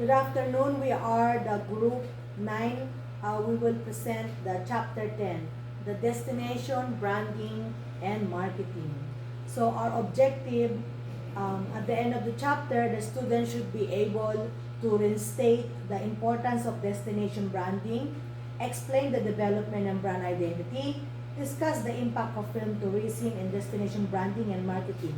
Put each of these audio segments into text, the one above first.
Good afternoon. We are the group 9. We will present the chapter 10, the destination, branding, and marketing. So our objective at the end of the chapter, the student should be able to restate the importance of destination branding, explain the development and brand identity, discuss the impact of film tourism in destination branding and marketing,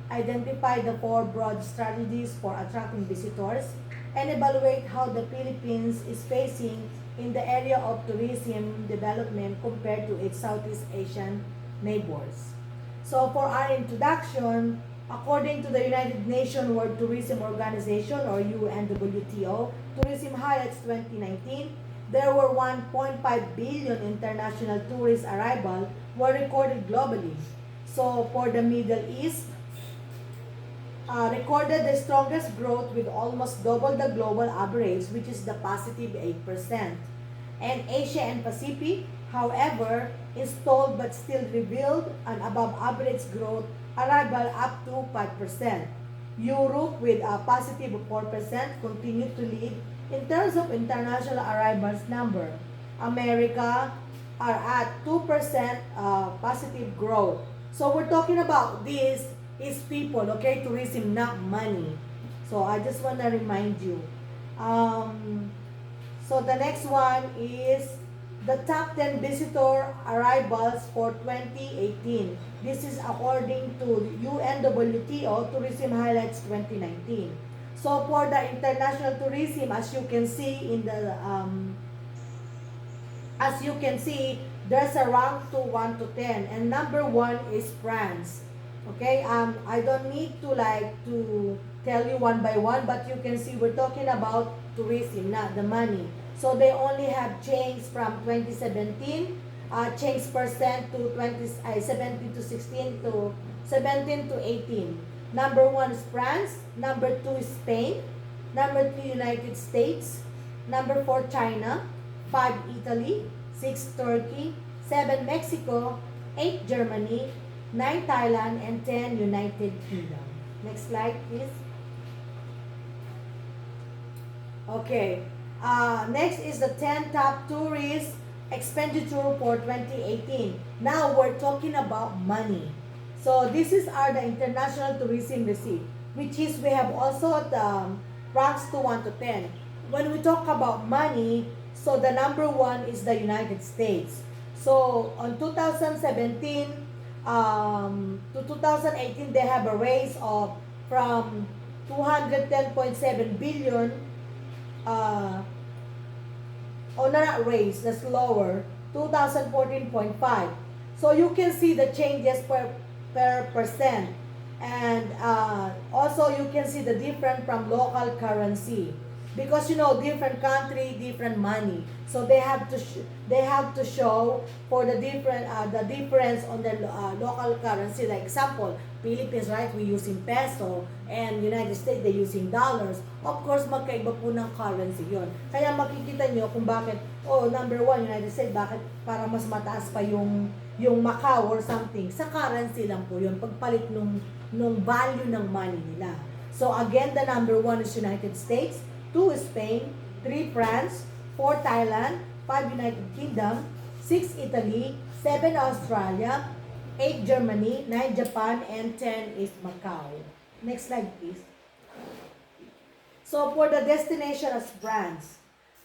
identify the 4 broad strategies for attracting visitors, and evaluate how the Philippines is facing in the area of tourism development compared to its Southeast Asian neighbors. So for our introduction, according to the United Nations World Tourism Organization or UNWTO, Tourism Highlights 2019, there were 1.5 billion international tourist arrivals were recorded globally. So for the Middle East, recorded the strongest growth with almost double the global average, which is the positive 8%. And Asia and Pacific, however, is stalled but still revealed an above average growth, arrival up to 5%. Europe with a positive 4% continued to lead in terms of international arrivals number. America are at 2% positive growth. So we're talking about this is people, okay? Tourism, not money. So I just want to remind you. So the next one is the top 10 visitor arrivals for 2018. This is according to UNWTO Tourism Highlights 2019. So for the international tourism, as you can see, there's a rank to 1 to 10, and number 1 is France. Okay, I don't need to tell you one by one, but you can see we're talking about tourism, not the money. So they only have changed from 2017, changed percent to 17 to 16 to 17 to 18. Number 1 is France, number 2 is Spain, number 3 United States, number 4 China, 5 Italy, 6 Turkey, 7 Mexico, 8 Germany, 9 Thailand, and 10 United Kingdom. Next slide, please. Okay. Next is the 10 top tourist expenditure for 2018. Now we're talking about money. So this is the international tourism receipt, which is we have also the ranks to 1 to 10. When we talk about money, so the number 1 is the United States. So on 2017 to 2018, they have a raise of from 210.7 billion not raise, that's lower, 2014.5. So you can see the changes per percent. And also you can see the difference from local currency. Because different country, different money. So they have to show for the difference on the local currency. Like example, Philippines, right? We using peso, and United States they using dollars. Of course, magkaiba po ng currency 'yon. Kaya makikita nyo kung bakit number 1 United States, bakit para mas mataas pa yung Macau or something. Sa currency lang po 'yon, pagpalit nung value ng money nila. So again, the number 1 is United States, 2 Spain, 3 France, 4 Thailand, 5 United Kingdom, 6 Italy, 7 Australia, 8 Germany, 9 Japan, and 10 is Macau. Next slide, please. So for the destination as brands.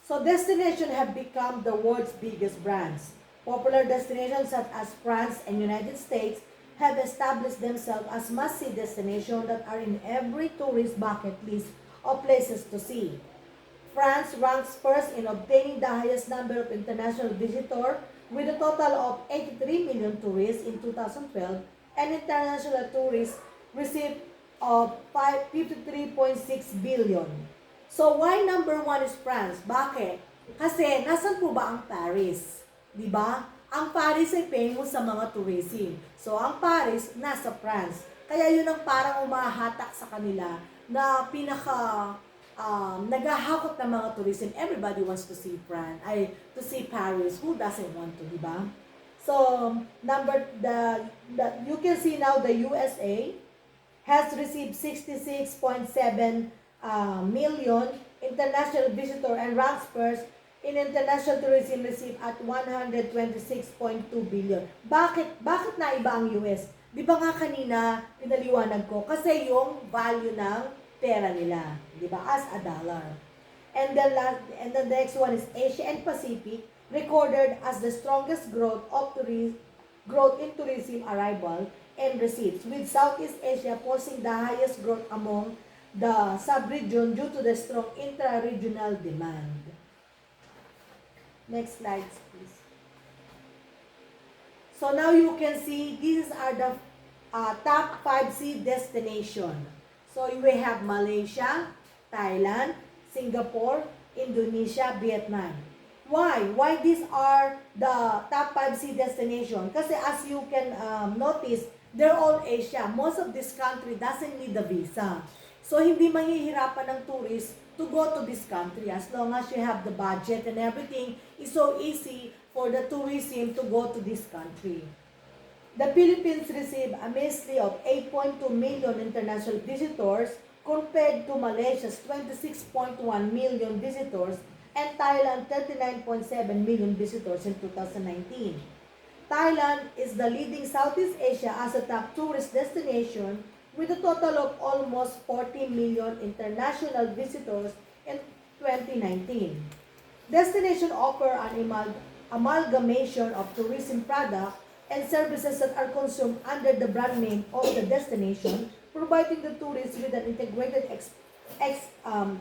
So destination have become the world's biggest brands. Popular destinations such as France and United States have established themselves as must-see destinations that are in every tourist bucket list of places to see. France ranks first in obtaining the highest number of international visitors with a total of 83 million tourists in 2012, and international tourists received of 53.6 billion. So why number 1 is France? Bakit? Kasi nasan po ba ang Paris? 'Di ba? Ang Paris ay famous sa mga tourism. So ang Paris nasa France. Kaya yun ang parang umahatak sa kanila na naghahakot ng mga tourism. Everybody wants to see to see Paris. Who doesn't want to, di ba? So, you can see now the USA has received 66.7 million international visitor and ranks first in international tourism received at 126.2 billion. Bakit? Bakit naiba ang US? Di ba nga kanina pinaliwanag ko? Kasi yung value ng pera nila. Di ba? As a dollar. And the next one is Asia and Pacific, recorded as the strongest growth in tourism arrival and receipts, with Southeast Asia posting the highest growth among the sub-region due to the strong intra-regional demand. Next slide, please. So now you can see these are the top 5 sea destination. So we have Malaysia, Thailand, Singapore, Indonesia, Vietnam. Why? Why these are the top 5 sea destination? Kasi as you can notice, they're all Asia. Most of this country doesn't need a visa. So hindi mahihirapan ng tourist to go to this country as long as you have the budget and everything is so easy for the tourism to go to this country. The Philippines received a measly of 8.2 million international visitors compared to Malaysia's 26.1 million visitors and Thailand 39.7 million visitors in 2019. Thailand is the leading Southeast Asia as a top tourist destination with a total of almost 40 million international visitors in 2019. Destination offer an amalgamation of tourism products and services that are consumed under the brand name of the destination, providing the tourists with an integrated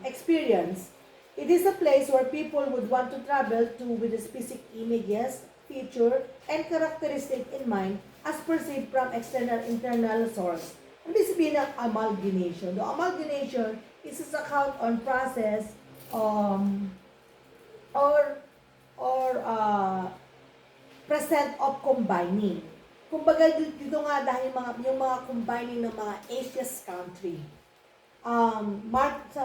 experience. It is a place where people would want to travel to with specific images, feature, and characteristic in mind as perceived from external internal source. Ibig sabihin ng amalgamation. The amalgamation is a count on process present of combining. Kumbaga dito nga dahil yung mga combining ng mga Asia's country.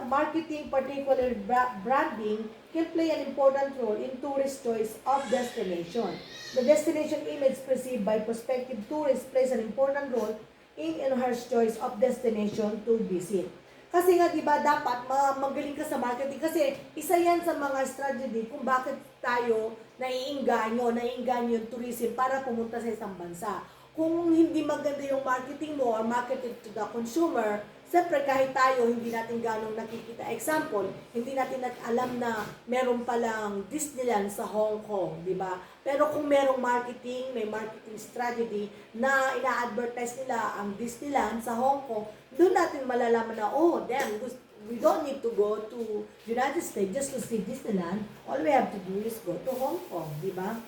Marketing, particular branding, can play an important role in tourist choice of destination. The destination image perceived by prospective tourists plays an important role in enhanced choice of destination to visit. Kasi nga, di ba, dapat magaling ka sa marketing. Kasi isa yan sa mga strategy kung bakit tayo naiinganyo yung tourism para pumunta sa isang bansa. Kung hindi maganda yung marketing mo or marketing to the consumer, siyempre kahit tayo hindi natin ganong nakikita. Example, hindi natin alam na meron palang Disneyland sa Hong Kong, di ba? Pero kung merong marketing, may marketing strategy na ina-advertise nila ang Disneyland sa Hong Kong, doon natin malalaman na, oh, damn, we don't need to go to United States just to see Disneyland. All we have to do is go to Hong Kong, di ba?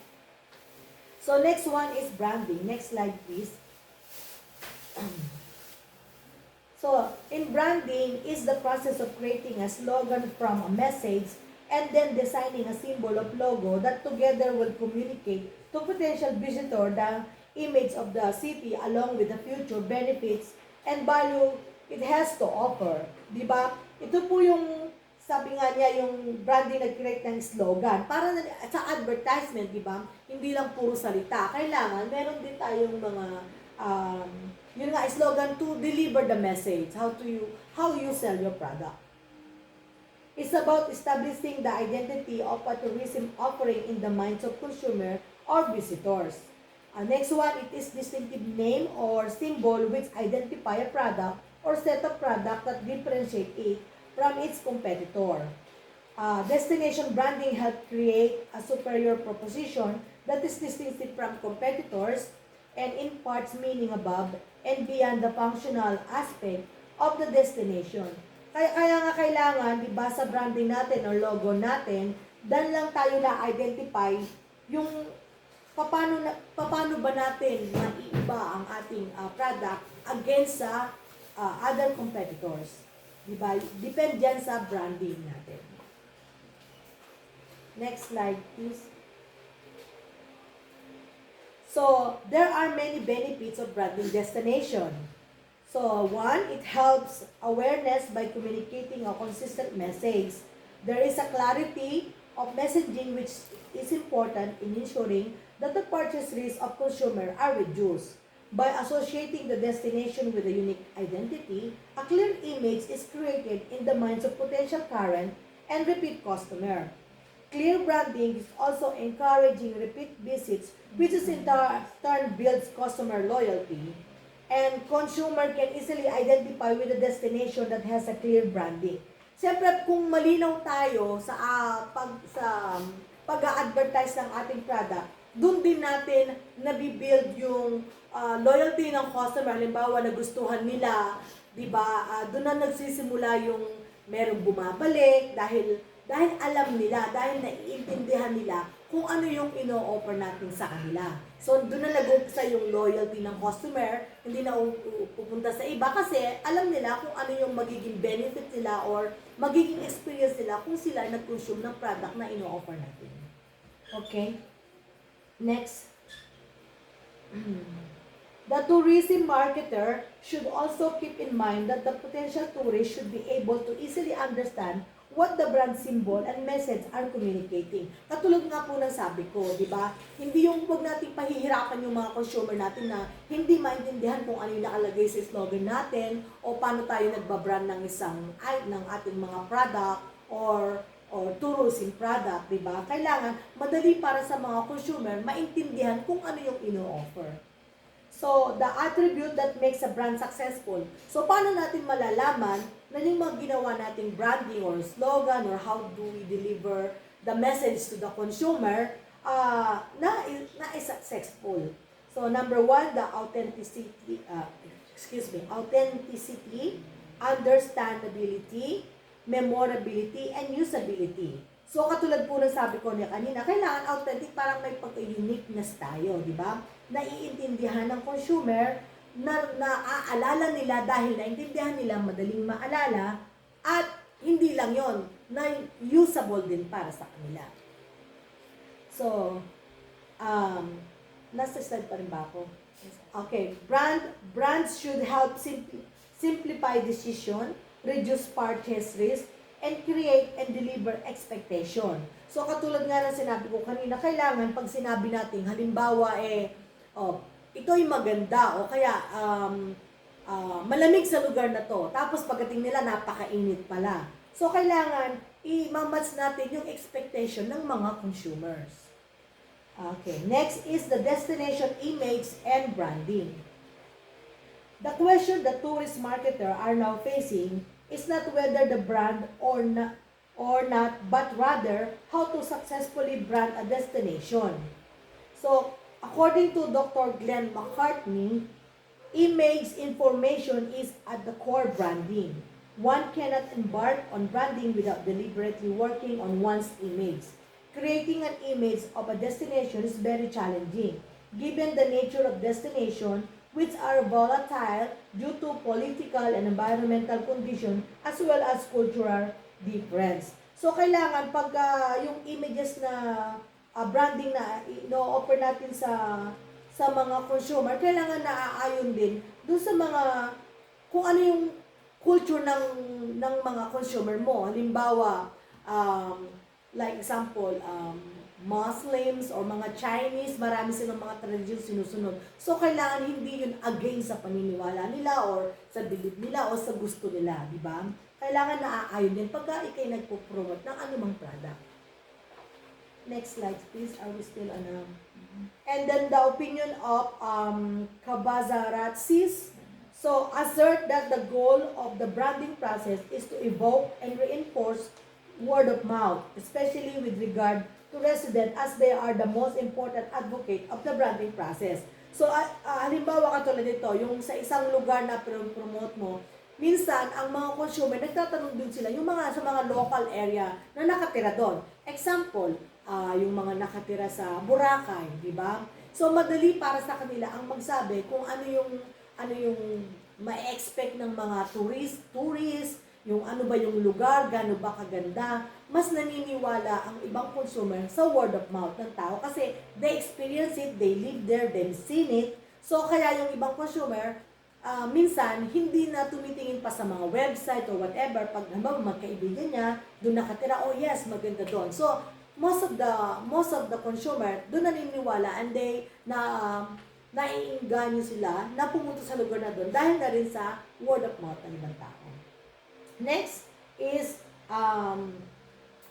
So next one is branding. Next slide, please. So, in branding is the process of creating a slogan from a message and then designing a symbol of logo that together will communicate to potential visitor the image of the city along with the future benefits and value it has to offer. Diba? Ito po yung, sabi nga niya, yung branding nag-create ng slogan. Para sa advertisement, diba? Hindi lang puro salita. Kailangan, meron din tayong mga yun nga, slogan to deliver the message, how you sell your product. It's about establishing the identity of a tourism offering in the minds of consumer or visitors. Next one, it is distinctive name or symbol which identify a product or set of product that differentiate it from its competitor. Destination branding help create a superior proposition that is distinctive from competitors and imparts meaning above and beyond the functional aspect of the destination. Kaya nga kailangan, di ba, sa branding natin o logo natin, dan lang tayo na-identify yung paano ba natin maiiba ang ating product against sa other competitors. Di ba? Depende yan sa branding natin. Next slide, please. So, there are many benefits of branding destination. So, one, it helps awareness by communicating a consistent message. There is a clarity of messaging which is important in ensuring that the purchase risk of consumer are reduced. By associating the destination with a unique identity, a clear image is created in the minds of potential current and repeat customer. Clear branding is also encouraging repeat visits, which is in turn builds customer loyalty. And consumer can easily identify with a destination that has a clear branding. Siyempre, kung malinaw tayo sa pag-a-advertise ng ating product, doon din natin nabibuild yung loyalty ng customer. Halimbawa, nagustuhan nila, di ba? Doon na nagsisimula yung merong bumabalik dahil alam nila, dahil naiintindihan nila kung ano yung ino-offer natin sa kanila. So, doon na nag-umpisa yung loyalty ng customer, hindi na pupunta sa iba kasi alam nila kung ano yung magiging benefit nila or magiging experience nila kung sila nag-consume ng product na ino-offer natin. Okay? Next. The tourism marketer should also keep in mind that the potential tourist should be able to easily understand what the brand symbol and message are communicating. Katulad nga po ng sabi ko, di ba? Hindi yung huwag natin pahihirapan yung mga consumer natin na hindi maintindihan kung ano yung nakalagay sa slogan natin o paano tayo nagbabrand ng ng ating mga product or tourism product, di ba? Kailangan madali para sa mga consumer maintindihan kung ano yung ino-offer. So, the attribute that makes a brand successful. So, paano natin malalaman na yung mga ginawa nating branding or slogan or how do we deliver the message to the consumer na is successful. So, number one, the authenticity, understandability, memorability, and usability. So, katulad po ng sabi ko niya kanina, kailangan authentic, parang may pagka-uniqueness tayo, di ba? Naiintindihan ng consumer, naaalala nila dahil naintindihan nila, madaling maalala, at hindi lang yon, na usable din para sa kanila. So, nasa slide pa rin ba ako? Okay, brands should help simplify decision, reduce purchase risk, and create and deliver expectation. So, katulad nga ng sinabi ko kanina, kailangan pag sinabi natin, halimbawa ito'y maganda, o kaya malamig sa lugar na to, tapos pagdating nila, napakainit pala. So, kailangan i-match natin yung expectation ng mga consumers. Okay, next is the destination image and branding. The question the tourist marketer are now facing is not whether the brand or not, but rather how to successfully brand a destination. So, according to Dr. Glenn McCartney, image information is at the core branding. One cannot embark on branding without deliberately working on one's image. Creating an image of a destination is very challenging, given the nature of destination, which are volatile due to political and environmental conditions as well as cultural difference. So, kailangan pag yung images na branding na ino-offer natin sa mga consumer, kailangan naaayon din dun sa mga, kung ano yung culture ng mga consumer mo. Halimbawa, like example, Muslims or mga Chinese, marami silang mga tradisyon sinusunod. So, kailangan hindi yun against sa paniniwala nila or sa belief nila o sa gusto nila, di ba? Kailangan naaayon din pagka ikay nagpo-promote ng anumang product. Next slide, please. Are we still on? And then the opinion of Kabazaratsis. So, assert that the goal of the branding process is to evoke and reinforce word of mouth, especially with regard to resident as they are the most important advocate of the branding process. So, halimbawa katulad nito, yung sa isang lugar na promote mo, minsan, ang mga consumer, nagtatanong din sila, yung sa mga local area na nakatira doon. Example, yung mga nakatira sa Boracay, di ba? So, madali para sa kanila ang magsabi kung ano yung ma-expect ng mga tourist, yung ano ba yung lugar, gaano ba kaganda, mas naniniwala ang ibang consumer sa word of mouth ng tao kasi they experience it, they live there, they've seen it. So, kaya yung ibang consumer, minsan, hindi na tumitingin pa sa mga website or whatever. Pag magkaibigan niya, doon nakatira, oh yes, maganda doon. So, most of the consumer, doon naniniwala and they, naiinganyo sila na pumunta sa lugar na doon dahil na rin sa word of mouth ng ibang tao. Next is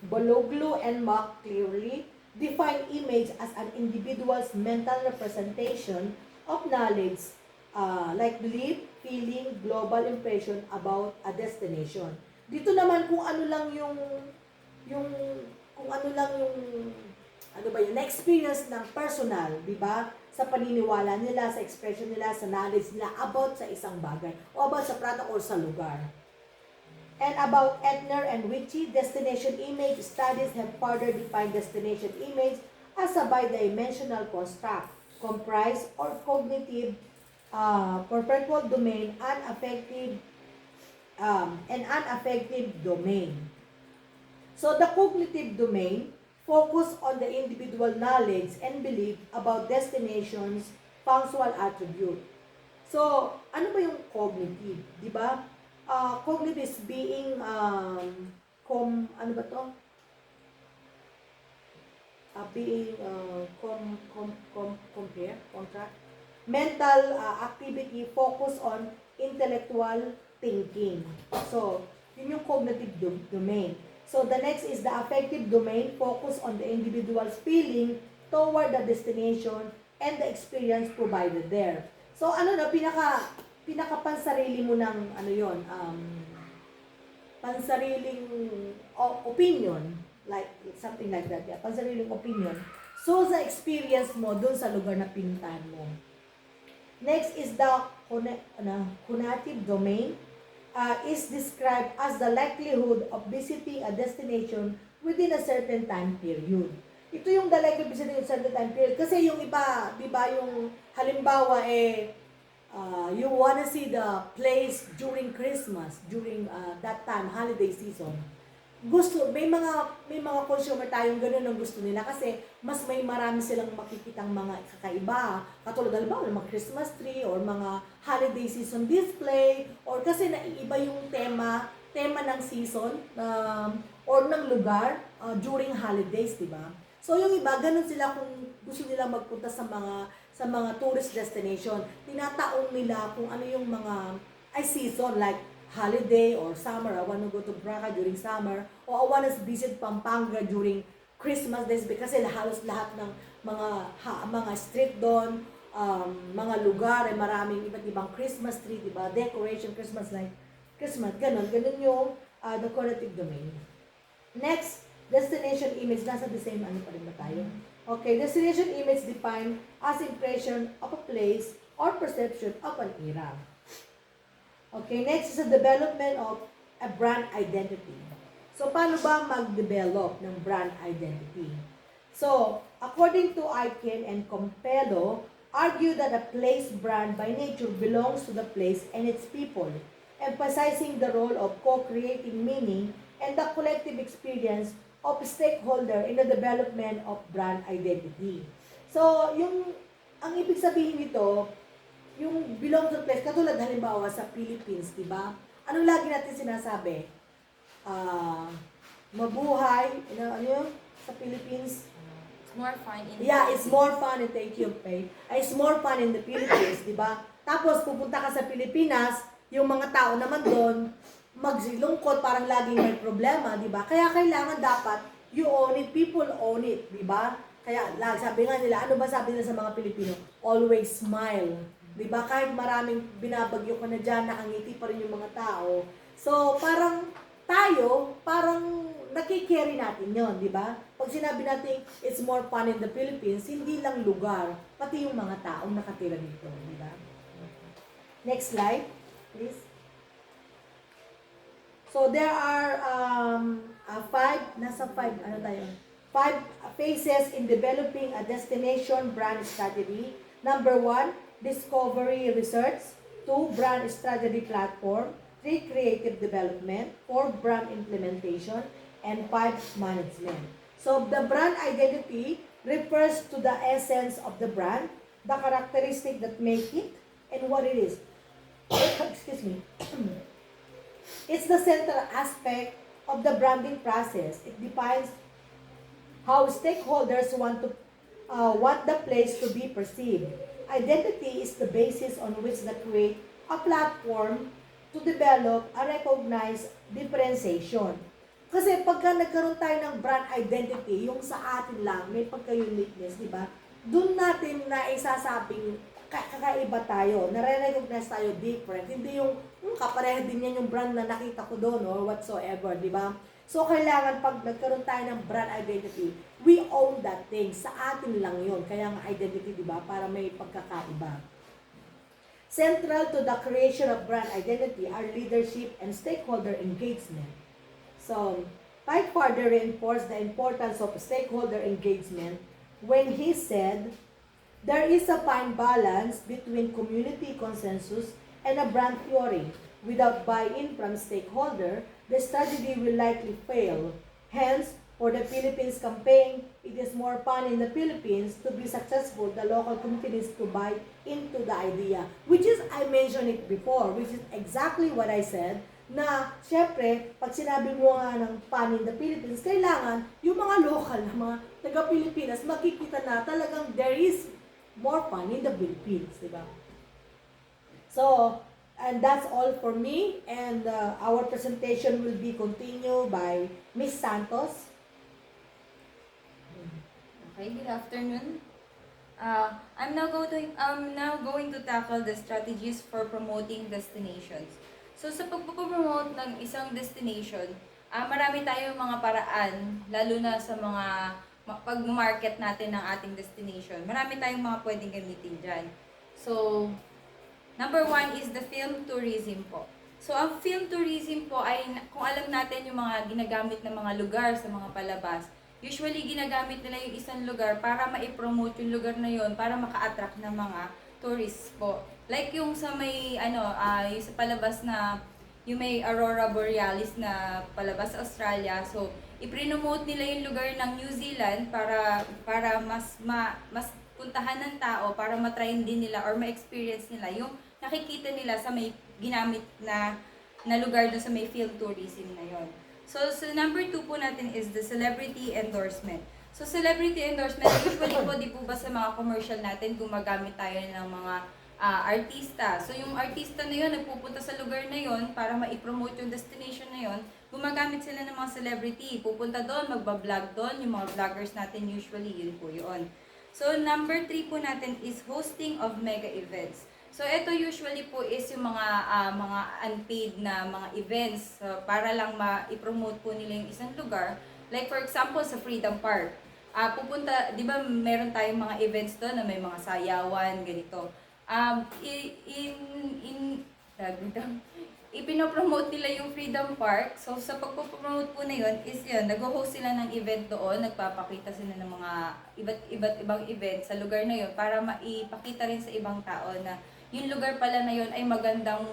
Bologlu and Mock clearly define image as an individual's mental representation of knowledge, like belief, feeling, global impression about a destination. Dito naman kung ano lang yung kung ano lang yung ano ba yun, na-experience ng personal, di ba? Sa paniniwala nila, sa expression nila, sa knowledge nila about sa isang bagay o about sa product or sa lugar. And about Etner and Witchy, destination image studies have further defined destination image as a bidimensional construct, comprised or cognitive, perpetual domain, and unaffective domain. So the cognitive domain focus on the individual knowledge and belief about destinations, functional attribute. So, ano ba yung cognitive? Di ba? Cognitive is being, ano ba to? Compare, contract. Mental activity focus on intellectual thinking. So, yun yung cognitive domain. So, the next is the affective domain, focus on the individual's feeling toward the destination and the experience provided there. So, ano na, pinaka-pansarili mo ng, ano yon, pansariling opinion, like, something like that, yeah, pansariling opinion. So, sa experience mo, dun sa lugar na pinuntahan mo. Next is the conative domain, is described as the likelihood of visiting a destination within a certain time period. Ito yung the likelihood of visiting a certain time period. Kasi yung iba, di ba, yung halimbawa you wanna see the place during Christmas, during that time, holiday season. May mga consumer tayong ganun ang gusto nila kasi mas may marami silang makikitang mga kakaiba, katulad halimbawa ng mga Christmas tree or mga holiday season display, or kasi naiiba yung tema ng season or ng lugar during holidays, di ba? So yung iba ganun sila kung gusto nila magpunta sa mga tourist destination, tinataong nila kung ano yung mga season, like holiday or summer. I want to go to Braga during summer, or I want to visit Pampanga during Christmas days, kasi halos lahat ng mga street doon, mga lugar ay maraming iba't ibang Christmas tree, diba? Decoration, Christmas light, Christmas, ganun yung the cognitive domain. Next, destination image, nasa the same ano pa rin ba tayo? Okay, destination image defined as impression of a place or perception of an era. Okay, next is the development of a brand identity. So, paano ba mag-develop ng brand identity? So, according to Aiken and Compello, argue that a place brand by nature belongs to the place and its people, emphasizing the role of co-creating meaning and the collective experience of stakeholder in the development of brand identity. So, ang ibig sabihin nito, yung belong to place, katulad halimbawa sa Philippines, di ba? Anong lagi natin sinasabi? Mabuhay, ano yun? Sa Philippines? It's more fun in it's more fun, and thank you, Faith. It's more fun in the Philippines, di ba? Tapos, pupunta ka sa Pilipinas, yung mga tao naman doon, magsilungkot, parang laging may problema, di ba? Kaya kailangan dapat, you own it, people own it, di ba? Kaya, sabi nga nila, ano ba sabi nila sa mga Pilipino? Always smile. Diba? Kahit maraming binabagyo ka na dyan, nakangiti pa rin yung mga tao. So, parang nakikerry natin yon, di ba? Pag sinabi natin, it's more fun in the Philippines, hindi lang lugar, pati yung mga taong nakatira dito, di ba? Next slide, please. So, there are five phases in developing a destination brand strategy. Number 1, discovery research. 2, brand strategy platform. 3, creative development. 4, brand implementation. And 5, management. So, the brand identity refers to the essence of the brand, the characteristic that make it, and what it is. Excuse me. It's the central aspect of the branding process. It defines how stakeholders want the place to be perceived. Identity is the basis on which they create a platform to develop a recognized differentiation. Kasi pagka nagkaroon tayo ng brand identity, yung sa atin lang, may pagka-uniqueness, di ba? Doon natin na isasabing kakaiba tayo, nare-recognize tayo different. Hindi yung kapareha din yan yung brand na nakita ko doon or whatsoever, di ba? So, kailangan pag nagkaroon tayo ng brand identity, we own that thing. Sa atin lang yun. Kaya nga identity, di ba? Para may pagkakaiba. Central to the creation of brand identity are leadership and stakeholder engagement. So, Pike further reinforced the importance of stakeholder engagement when he said, there is a fine balance between community consensus and a brand theory. Without buy-in from stakeholder, the strategy will likely fail. Hence, for the Philippines campaign, it is more fun in the Philippines to be successful, the local communities to buy into the idea. Which is, I mentioned it before, which is exactly what I said, na, syempre, pag sinabi mo nga ng fun in the Philippines, kailangan yung mga local na mga taga-Pilipinas, makikita na talagang there is more fun in the Philippines, di ba? So, and that's all for me, and our presentation will be continued by Miss Santos. Okay, good afternoon. I'm now going to tackle the strategies for promoting destinations. So sa pagpo-promote ng isang destination, marami tayong mga paraan, lalo na sa mga pag-market natin ng ating destination. Marami tayong mga pwedeng gamitin dyan. So, number one is the film tourism po. So, ang film tourism po ay, kung alam natin yung mga ginagamit ng mga lugar sa mga palabas, usually ginagamit nila yung isang lugar para ma-promote yung lugar na yon para maka-attract ng mga tourists po. Like yung sa may, yung sa palabas na, yung may Aurora Borealis na palabas sa Australia. So, i-promote nila yung lugar ng New Zealand para mas puntahan ng tao, para ma-try din nila or ma-experience nila yung nakikita nila sa may ginamit na lugar doon sa may film tourism na yon. So number 2 po natin is the celebrity endorsement. So celebrity endorsement, usually po di po ba sa mga commercial natin gumagamit tayo ng mga artista. So yung artista na yun, nagpupunta sa lugar na yun para ma-promote yung destination na yun, gumagamit sila ng mga celebrity. Pupunta doon, magbablog doon, yung mga vloggers natin usually, yun po yun. So number 3 po natin is hosting of mega events. So ito usually po is yung mga unpaid na mga events para lang ma-promote po nila yung isang lugar. Like for example sa Freedom Park. Pupunta, 'di ba meron tayong mga events doon na may mga sayawan ganito. Ipinopromote nila yung Freedom Park. So sa pagpo-promote po na yun is yun, nag-host sila ng event doon, nagpapakita sila ng mga iba't ibang event sa lugar na yun para maipakita rin sa ibang tao na yung lugar pala na yun ay magandang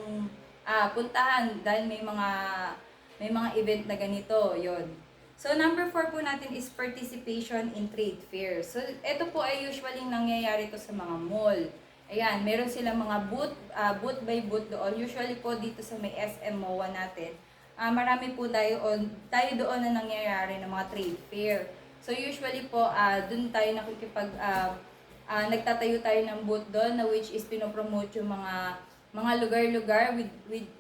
puntahan dahil may mga event na ganito, yon. So number 4 po natin is participation in trade fairs. So ito po ay usually nangyayari to sa mga mall. Ayan, meron silang mga booth by booth doon. Usually po dito sa may SM MOA natin, marami po tayo doon na nangyayari ng mga trade fair. So usually po, doon tayo nagtatayo tayo ng booth doon na which is pinopromote yung mga lugar-lugar with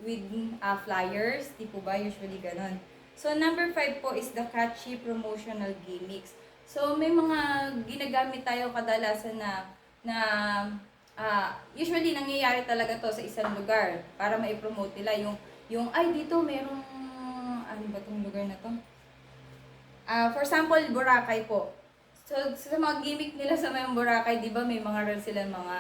flyers, di po ba? Usually ganun. So number 5 po is the catchy promotional gimmicks. So may mga ginagamit tayo kadalasan na usually nangyayari talaga to sa isang lugar para ma-promote nila yung ay dito merong ano ba tong lugar na to? For example, Boracay po. So, sa mga gimmick nila sa may Boracay, di ba may mga rin sila mga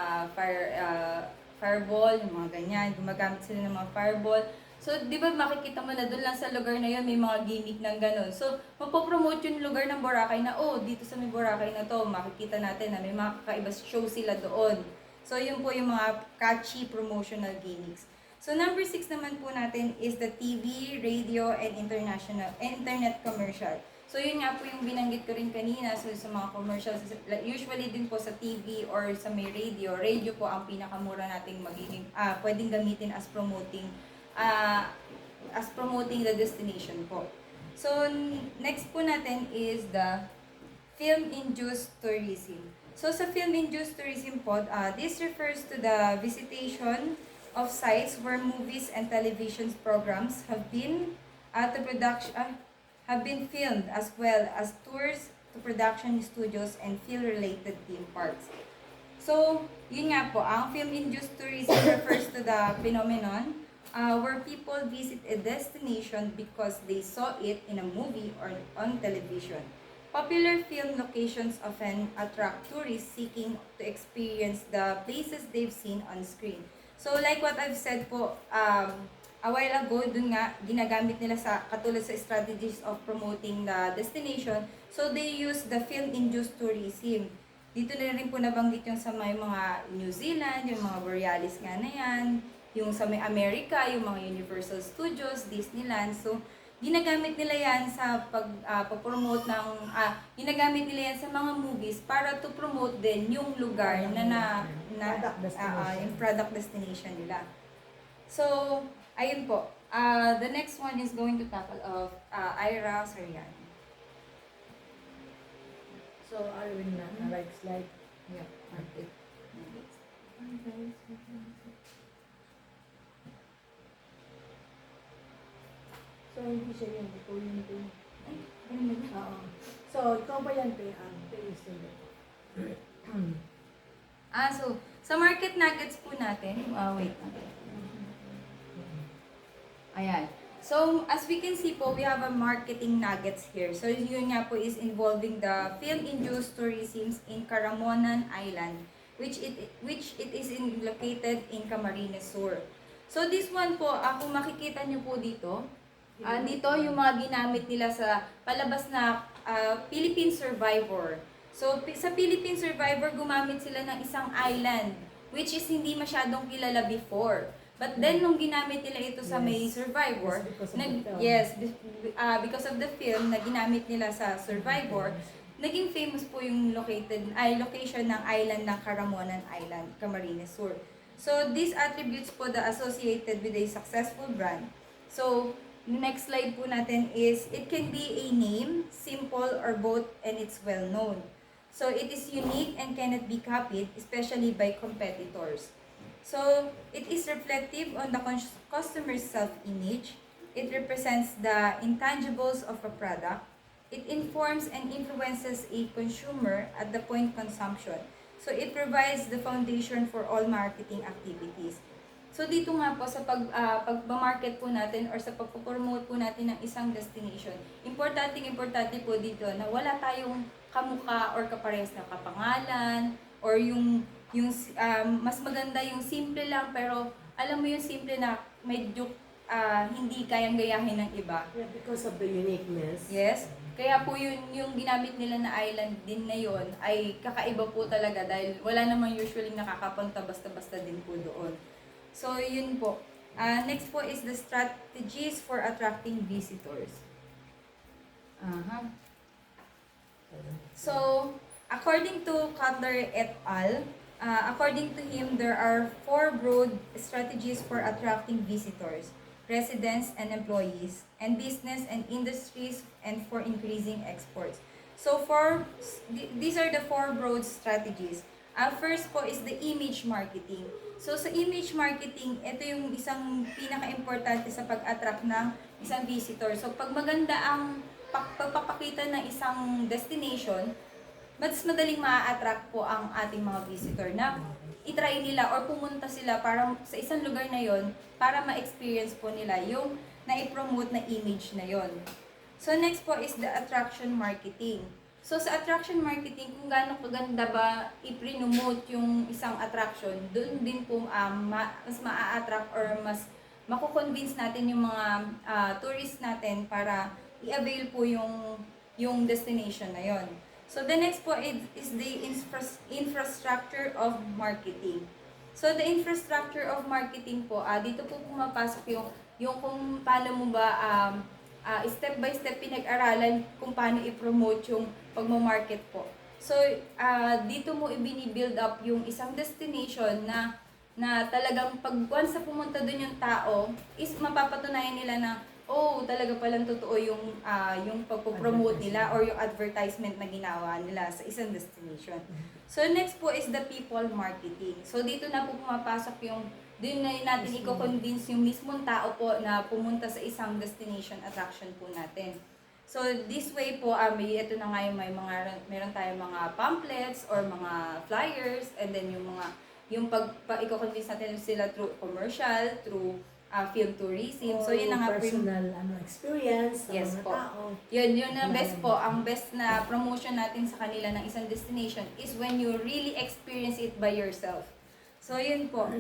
fireball, yung mga ganyan, gumagamit sila ng mga fireball. So, di ba makikita mo na doon lang sa lugar na yun, may mga gimmick ng ganun. So, mapopromote yung lugar ng Boracay na, oh, dito sa may Boracay na to, makikita natin na may mga kakaiba show sila doon. So, yun po yung mga catchy promotional gimmicks. So, number 6 naman po natin is the TV, radio, and internet commercial. So, yun nga po yung binanggit ko rin kanina. So, sa mga commercials, usually din po sa TV or sa may radio. Radio po ang pinakamura nating pwedeng gamitin as promoting the destination po. So, next po natin is the film-induced tourism. So, sa film-induced tourism po, this refers to the visitation of sites where movies and television programs have been have been filmed, as well as tours to production studios and field-related theme parks. So, yun nga po, ang film-induced tourism refers to the phenomenon where people visit a destination because they saw it in a movie or on television. Popular film locations often attract tourists seeking to experience the places they've seen on screen. So like what I've said po, a while ago, dun nga, ginagamit nila sa, katulad sa strategies of promoting the destination, so they use the film-induced tourism. Dito na rin po nabanggit yung sa may mga New Zealand, yung mga Borealis nga na yan, yung sa may America, yung mga Universal Studios, Disneyland. So, ginagamit nila yan sa pag-promote ng, ginagamit nila yan sa mga movies para to promote din yung lugar na Product destination. yung product destination nila. So, ayun po. The next one is going to tackle of Ira Sarian. So, Arwin na, right slide. Yeah, okay. So, hindi siya yun. Ito yun din. Oo. So, ikaw ba yan, Pe? Pe is the So, sa market nuggets po natin, wait. Ayan. So, as we can see po, we have a marketing nuggets here. So, yun nga po is involving the film-induced tourism in Caramonan Island, which it is located in Camarines Sur. So, this one po, kung makikita nyo po dito, dito yung mga ginamit nila sa palabas na Philippine Survivor. So, sa Philippine Survivor, gumamit sila ng isang island, which is hindi masyadong kilala before. But then, nung ginamit nila ito sa may Survivor, because of the film na ginamit nila sa Survivor, naging famous po yung location ng island ng Caramonan Island, Camarines Sur. So, these attributes po the associated with a successful brand. So, next slide po natin is, it can be a name, simple, or both, and it's well known. So, it is unique and cannot be copied, especially by competitors. So, it is reflective on the customer's self-image. It represents the intangibles of a product. It informs and influences a consumer at the point consumption. So, it provides the foundation for all marketing activities. So, dito nga po sa pag-market po natin or sa pag-promote po natin ng isang destination, importante po dito na wala tayong kamukha or kaparehas na kapangalan or yung mas maganda yung simple lang, pero alam mo yung simple na medyo hindi kayang gayahin ng iba. Yeah, because of the uniqueness. Yes. Kaya po yung ginamit nila na island din na yon ay kakaiba po talaga dahil wala namang usually nakakapunta basta-basta din po doon. So, yun po. Next po is the strategies for attracting visitors. So, according to Cutler et al., according to him, there are 4 broad strategies for attracting visitors, residents and employees, and business and industries, and for increasing exports. So, these are the 4 broad strategies. First po is the image marketing. So, sa image marketing, ito yung isang pinaka-importante sa pag-attract ng isang visitor. So, pag maganda ang pagpapakita ng isang destination, mas madaling ma-attract po ang ating mga visitor na itry nila or pumunta sila para sa isang lugar na yon para ma-experience po nila yung na-promote na image na yon. So, next po is the attraction marketing. So, sa attraction marketing, kung gaano kaganda ba i-promote yung isang attraction, doon din po mas ma-attract or mas mako-convince natin yung mga tourists natin para i-avail po yung destination na yon. So, the next po is the infrastructure of marketing. So, the infrastructure of marketing po, dito po pumapasok yung kung paano mo ba step by step pinag-aralan kung paano i-promote yung pagmamarket po. So, dito mo i-build up yung isang destination na talagang once na pumunta dun yung tao, is mapapatunayan nila na, oh, talaga palang totoo yung pagpo-promote nila or yung advertisement na ginawa nila sa isang destination. So, next po is the people marketing. So, dito na po pumapasok doon na natin i-convince yung mismong tao po na pumunta sa isang destination attraction po natin. So this way po, ito na nga yung meron tayong mga pamphlets or mga flyers, and then yung i-convince natin sila through commercial, through film tourism. So yun na nga po yung personal experience sa Yes mga po. tao. Yun na best po. Ang best na promotion natin sa kanila ng isang destination is when you really experience it by yourself. So yun po.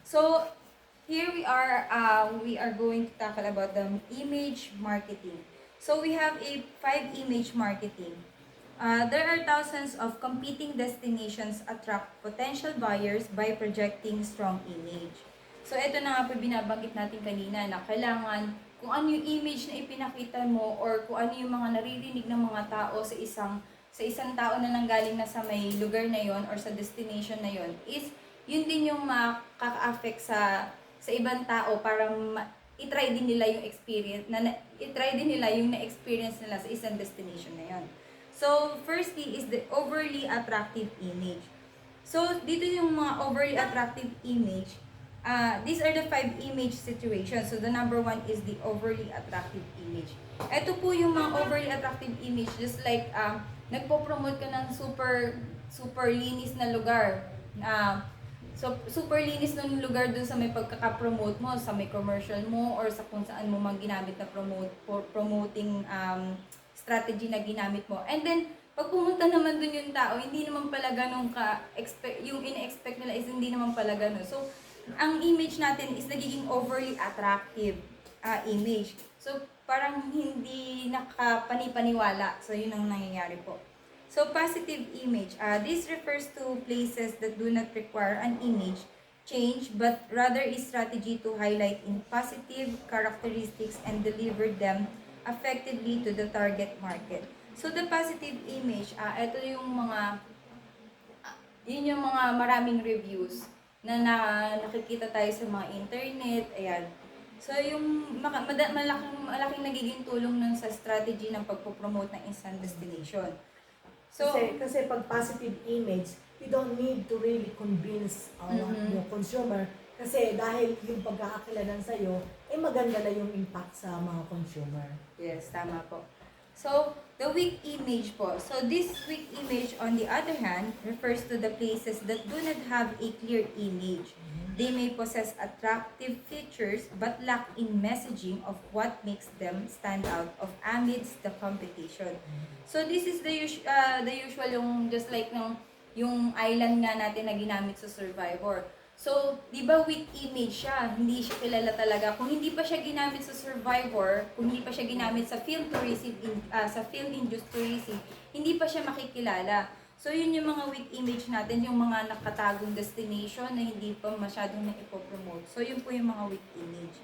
So here we are going to tackle about the image marketing. So we have a 5 image marketing. There are thousands of competing destinations attract potential buyers by projecting strong image. So ito na nga po binabanggit natin kanina na kailangan kung ano yung image na ipinakita mo or kung ano yung mga naririnig ng mga tao sa isang tao na nanggaling na sa may lugar na yon or sa destination na yon is yun din yung makaka-affect sa ibang tao para i-try din nila yung experience i-try din nila yung na-experience nila sa isang destination na yon. So firstly is the overly attractive image. So dito yung mga overly attractive image. These are the 5 image situations. So the number 1 is the overly attractive image. Ito po yung mga overly attractive image, just like nagpo-promote ka ng super linis na lugar. So super linis ng lugar dun sa may pagkaka-promote mo, sa may commercial mo, or sa kung saan mo mang ginamit na promoting strategy na ginamit mo. And then pag pumunta naman dun yung tao, hindi naman pala ganun yung ina-expect nila is hindi naman pala ganun. So ang image natin is nagiging overly attractive image. So, parang hindi nakapani-paniwala. So, yun ang nangyayari po. So, positive image. This refers to places that do not require an image change, but rather is strategy to highlight in positive characteristics and deliver them effectively to the target market. So, the positive image, ito yung yun yung mga maraming reviews na nakikita tayo sa mga internet, ayan. So, yung malaking nagiging tulong nun sa strategy ng pagpo-promote ng isang destination. So, Kasi pag positive image, you don't need to really convince your consumer kasi dahil yung pagkakakilanlan sa'yo, maganda na yung impact sa mga consumer. yes, tama po. So, the weak image po. So, this weak image, on the other hand, refers to the places that do not have a clear image. They may possess attractive features but lack in messaging of what makes them stand out of amidst the competition. So, this is the usual yung just like yung island nga natin na ginamit sa Survivor. So, di ba weak image siya? Hindi siya kilala talaga. Kung hindi pa siya ginamit sa Survivor, kung hindi pa siya ginamit sa film tourism, sa film industry, hindi pa siya makikilala. So, yun yung mga weak image natin, yung mga nakatagong destination na hindi pa masyadong na-ipopromote. So, yun po yung mga weak image.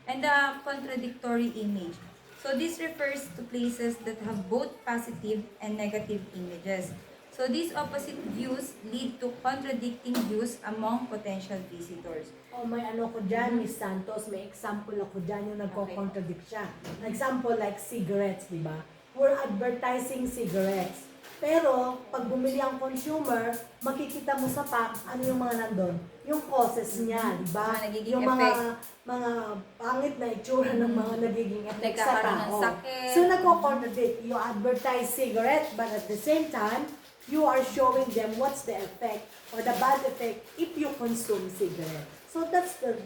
And the contradictory image. So, this refers to places that have both positive and negative images. So, these opposite views lead to contradicting views among potential visitors. May ano ko dyan, Miss Santos, may example ako dyan yung nagko-contradict siya. Example like cigarettes, di ba? We're advertising cigarettes. Pero, pag bumili ang consumer, makikita mo sa pack, ano yung mga nandun? Yung causes niya, di ba? Nagiging Yung effect. mga pangit na itsura ng mga nagiging effect sa Nagkakaroon ng tao. sakit. So, nagko-contradict. You advertise cigarette, but at the same time, you are showing them what's the effect or the bad effect if you consume cigarette. So that's the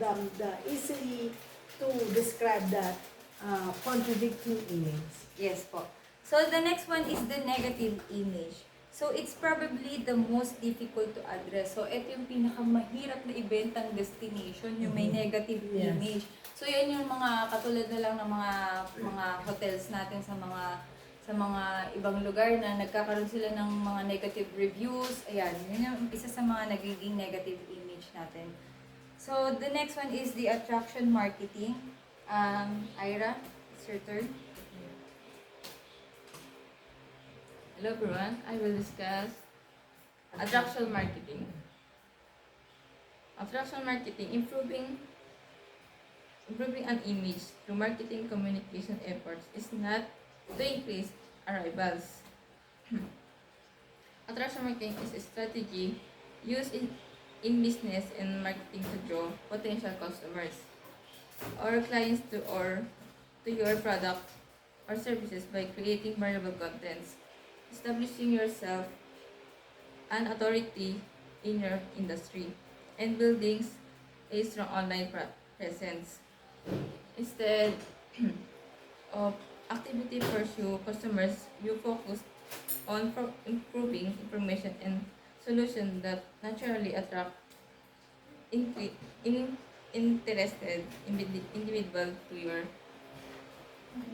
easily to describe that contradicting image. Yes po. So, the next one is the negative image. So, it's probably the most difficult to address. So, ito yung pinakamahirap na ibentang destination, yung may negative Yes. image. So, yan yung mga katulad na lang ng mga hotels natin sa mga ibang lugar na nagkakaroon sila ng mga negative reviews. Ayan, yun yung isa sa mga nagiging negative image natin. So, the next one is the attraction marketing. Ira, it's your turn. Hello everyone, I will discuss attraction marketing. Attraction marketing, improving an image through marketing communication efforts is not to increase arrivals. Attraction marketing is a strategy used in business and marketing to draw potential customers or clients to your product or services by creating valuable contents, establishing yourself an authority in your industry, and building a strong online presence. Instead of activity pursue customers, you focus on improving information and solutions that naturally attract in interested individual to your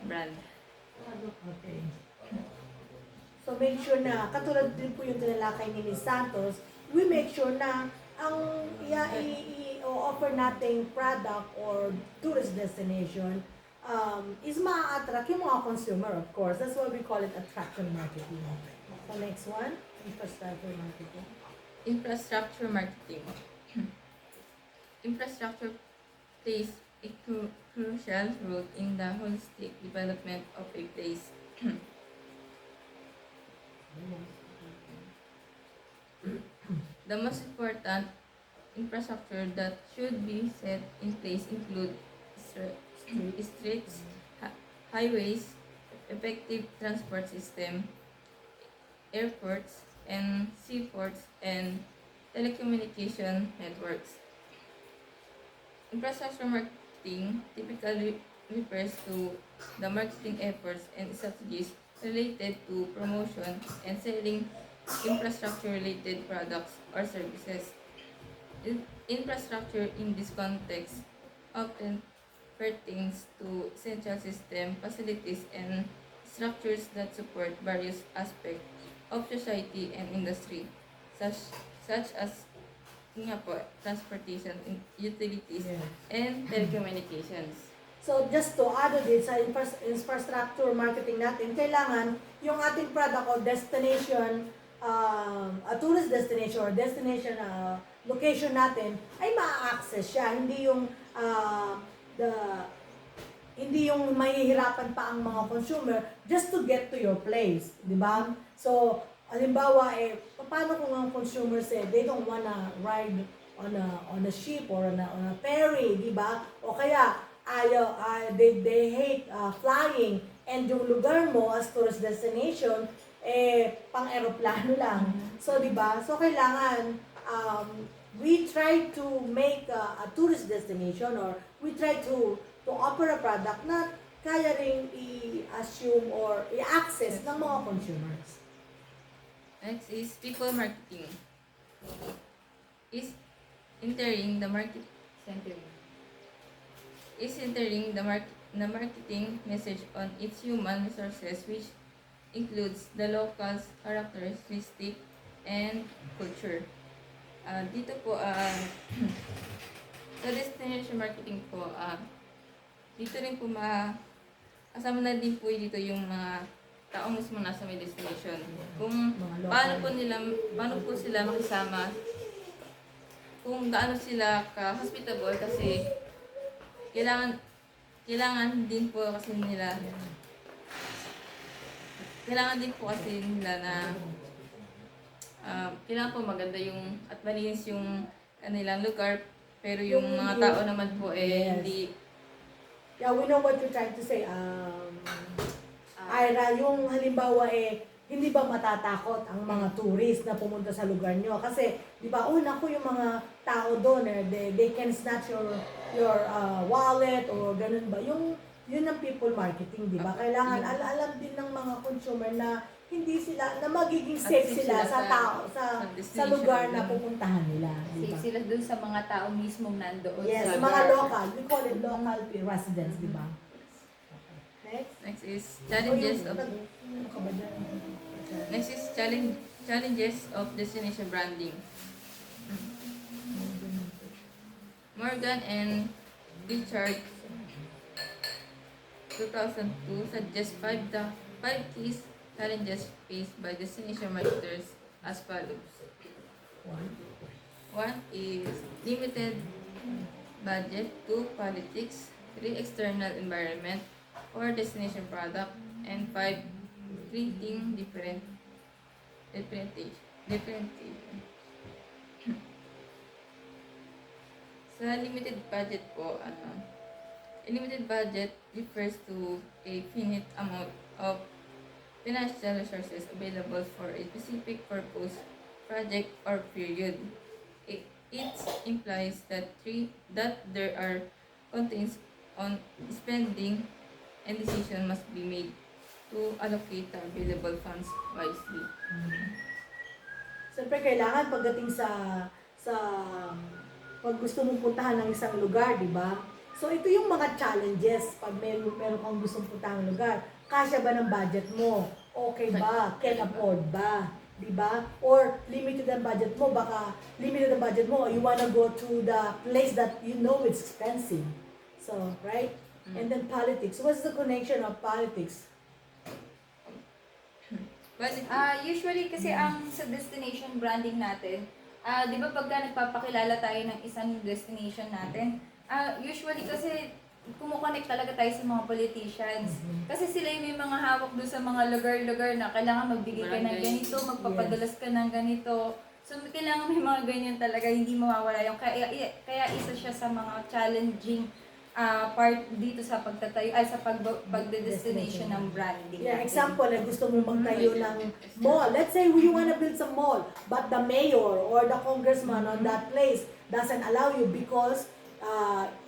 brand. Okay. So make sure na, katulad din po yung tinalakay ni Ms. Santos, we make sure na ang i-offer nating product or tourist destination is ma-attract yung mga consumer, of course. That's why we call it attraction marketing. So next one, infrastructure marketing. Infrastructure marketing. Infrastructure plays a crucial role in the holistic development of a place. The most important infrastructure that should be set in place include streets, highways, effective transport system, airports and seaports, and telecommunication networks. Infrastructure marketing typically refers to the marketing efforts and strategies related to promotion and selling infrastructure-related products or services. Infrastructure in this context often pertains to essential system, facilities, and structures that support various aspects of society and industry, such as nga po, transportation, utilities, Yes. and telecommunications. So just to add to this, sa infrastructure marketing natin, kailangan yung ating product o destination, a tourist destination or destination location natin ay ma-access siya. Hindi yung mahihirapan pa ang mga consumer just to get to your place, di ba? So, halimbawa, paano kung ang consumers they don't wanna ride on a ship or on a ferry, di ba? O kaya, they hate flying, and yung lugar mo as tourist destination, pang aeroplano lang. So, di ba? So, kailangan, we try to make a tourist destination, or we try to offer a product na kaya ring i-assume or i-access ng mga consumers. Next is people marketing. Is entering the market centering. Is centering the marketing message on its human resources, which includes the locals, characteristic, and culture. Dito po, sa destination marketing po, dito rin po kasama na din po dito yung mga tao mismo nasa may destination. Kung paano po sila makisama, kung gaano sila ka-hospitable, kasi kailangan din po kasi nila na kailangan po maganda yung at malinis yung kanilang lugar, pero yung mga tao naman po Yes. hindi. Yeah, we know what you're trying to say. Ira, yung halimbawa hindi ba matatakot ang mga tourist na pumunta sa lugar nyo? Kasi, di ba, naku, yung mga tao doon, they can snatch your wallet or ganun ba? Yun ang people marketing, di ba? Kailangan alam din ng mga consumer na hindi sila, na magiging safe sila sa tao, sa lugar na pupuntahan nila. Di ba? Safe sila dun sa mga tao mismong nandoon. Yes, sa mga lugar. local. We call it local residents, di ba? Next. Next is challenges of challenges of destination branding. Morgan and Richard 2002 suggest five key challenges faced by destination marketers as follows. One is limited budget. 2, politics. 3, external environment. 4, destination product. And 5, creating differentiation. Sa limited budget po, A limited budget refers to a finite amount of financial resources available for a specific purpose, project, or period. It implies that there are constraints on spending and decision must be made to allocate the available funds wisely. Siyempre, kailangan pagdating sa pag gusto mong puntahan ng isang lugar, di ba? So, ito yung mga challenges pag meron kang gustong puntahan ng lugar. Kasya ba ng budget mo? Okay ba? Can afford ba? Di ba? Or limited ang budget mo, baka limited ang budget mo, you wanna go to the place that you know it's expensive. So, right? And then politics. What's the connection of politics? Usually kasi ang sa destination branding natin, di ba pagka nagpapakilala tayo ng isang destination natin, usually kasi kumukonect talaga tayo sa mga politicians. Kasi sila yung may mga hawak doon sa mga lugar-lugar na kailangan magbigay ka ng Barangay. ganito, magpapadalas ka ng ganito. So kailangan may mga ganyan talaga, hindi mawawala yung kaya isa siya sa mga challenging part dito sa pagtatayo ay sa pagde-destination ng branding. Yeah, natin. example, gusto mo magtayo ng mall. Let's say you wanna build some mall, but the mayor or the congressman on that place doesn't allow you because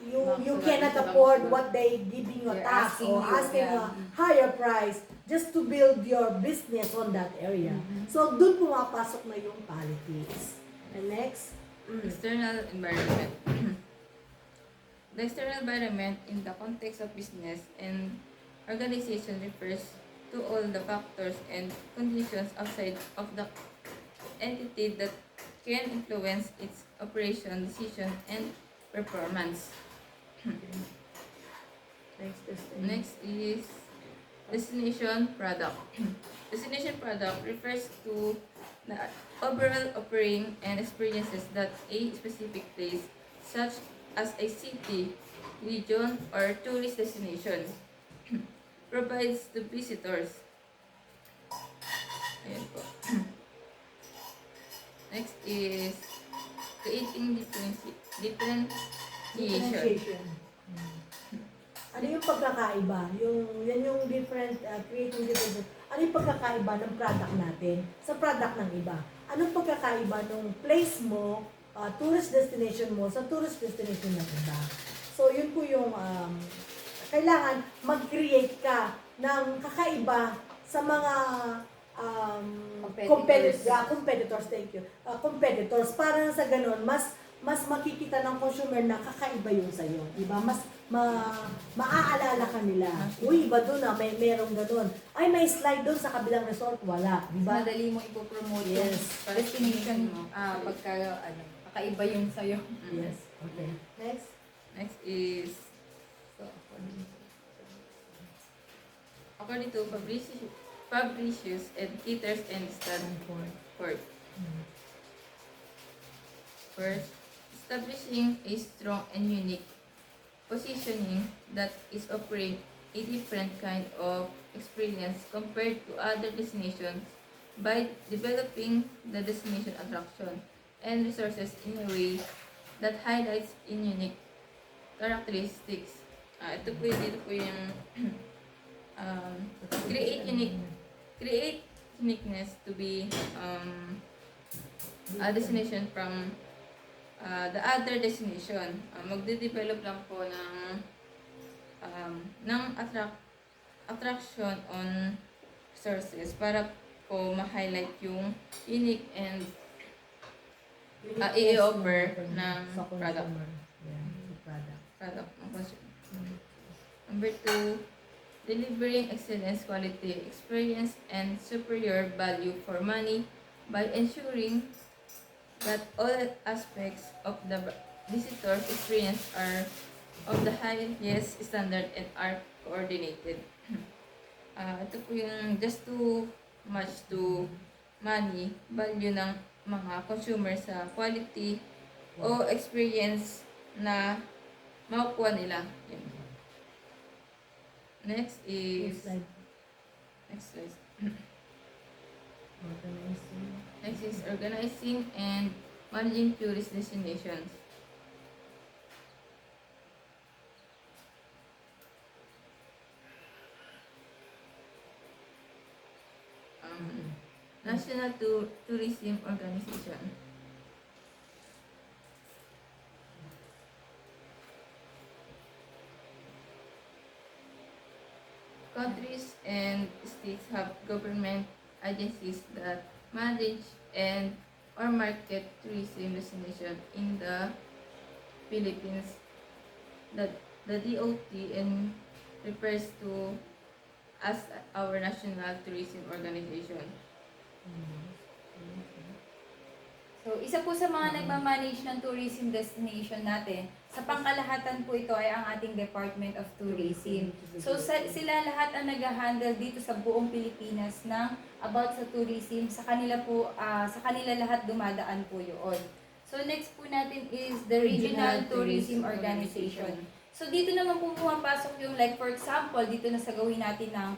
you cannot afford what they giving you They're tax asking or you, asking yeah. a higher price just to build your business on that area. So, dun pumapasok na yung politics. And next, External environment. The external environment in the context of business and organization refers to all the factors and conditions outside of the entity that can influence its operation, decision, and performance. Next is destination product. Destination product refers to the overall offering and experiences that a specific place, such as a city, region, or tourist destination, provides to visitors. Ayan po. Next is creating differentiation. differentiation. Ano yung pagkakaiba? Yan yung different, creating different. Ano yung pagkakaiba ng product natin sa product ng iba? Anong pagkakaiba ng place mo, tourist destination mo sa tourist destination ng iba? So, yun po yung kailangan mag-create ka ng kakaiba sa mga competitors, thank you. Competitors, para sa ganun, mas makikita ng consumer na kakaiba yung sa'yo. Diba? Mas maaalala ka nila. Uy, iba doon merong ganun. Ay, may slide doon sa kabilang resort. Wala. Diba? Madali mo ipopromote Yes. yung destination mo. Pagka, kakaiba yung sa'yo. Yes. Okay. Next. Next is according to Fabricius and Peters and Stanford. First, establishing a strong and unique positioning that is offering a different kind of experience compared to other destinations by developing the destination attraction and resources in a way that highlights in unique characteristics. Ito po yung create uniqueness to be a destination from the other destination. Magde-develop lang po ng attraction on sources para po ma-highlight yung unique and i-offer ng sa product. consumer. Yeah, sa product. Ng consumer. Number 2, delivering excellence, quality, experience, and superior value for money by ensuring that all aspects of the visitor's experience are of the highest standard and are coordinated. Ito po yung just to match to money, value ng mga consumer sa quality o experience na makukuha nila. Yun. Next is Next slide. Next is organizing and managing tourist destinations. National Tourism Organization. Countries and states have government agencies that manage and or market tourism destination in the Philippines. The DOT and refers to as our national tourism organization. So, isa po sa mga nagmamanage ng tourism destination natin, sa pangkalahatan po ito ay ang ating Department of Tourism. So, sila lahat ang nag-handle dito sa buong Pilipinas ng about sa tourism. Sa kanila lahat dumadaan po yun. So, next po natin is the Regional Tourism Organization. So, dito naman po pumapasok yung like for example, dito na sa gawin natin ng,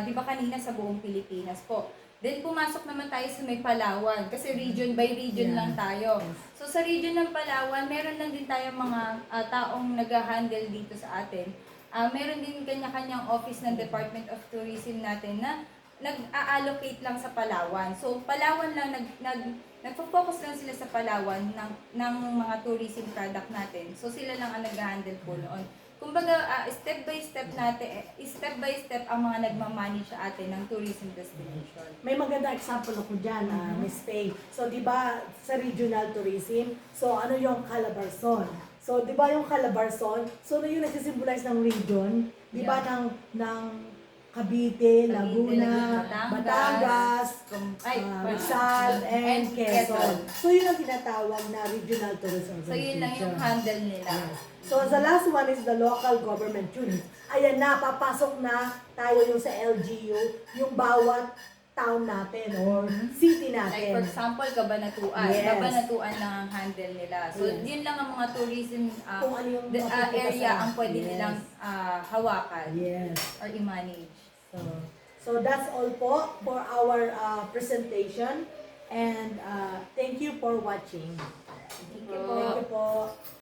di ba kanina sa buong Pilipinas po. Then pumasok naman tayo sa may Palawan kasi region by region lang tayo. So sa region ng Palawan, meron lang din tayong mga taong nag-handle dito sa atin. Meron din kanya-kanyang office ng Department of Tourism natin na nag-allocate lang sa Palawan. So Palawan lang, nagpo-focus lang sila sa Palawan ng mga tourism product natin. So sila lang ang nag-handle po noon. Kumbaga, step by step ang mga nagmamanage sa atin ng tourism destination. May maganda example ako dyan, Miss Faye. So, di ba, sa regional tourism, so ano yung Calabarzon? So, di ba yung Calabarzon, so ano yung nagsisimbolize ng region? Di ba ng Cavite, Laguna, Batangas, Rizal, and Quezon. So, yun ang tinatawag na regional tourism organization. So, yun lang yung handle nila. So, the last one is the local government unit. Ayan na, papasok na tayo yung sa LGU, yung bawat town natin or city Like natin. for example, Cabanatuan. Yes. Cabanatuan lang ang handle nila. So, Yes. yun lang ang mga tourism Kung ano yung mapupunta area sa- ang pwede Yes. nilang hawakan Yes. or i-manage. So that's all po for our presentation. And thank you for watching. Thank you po. Thank you po.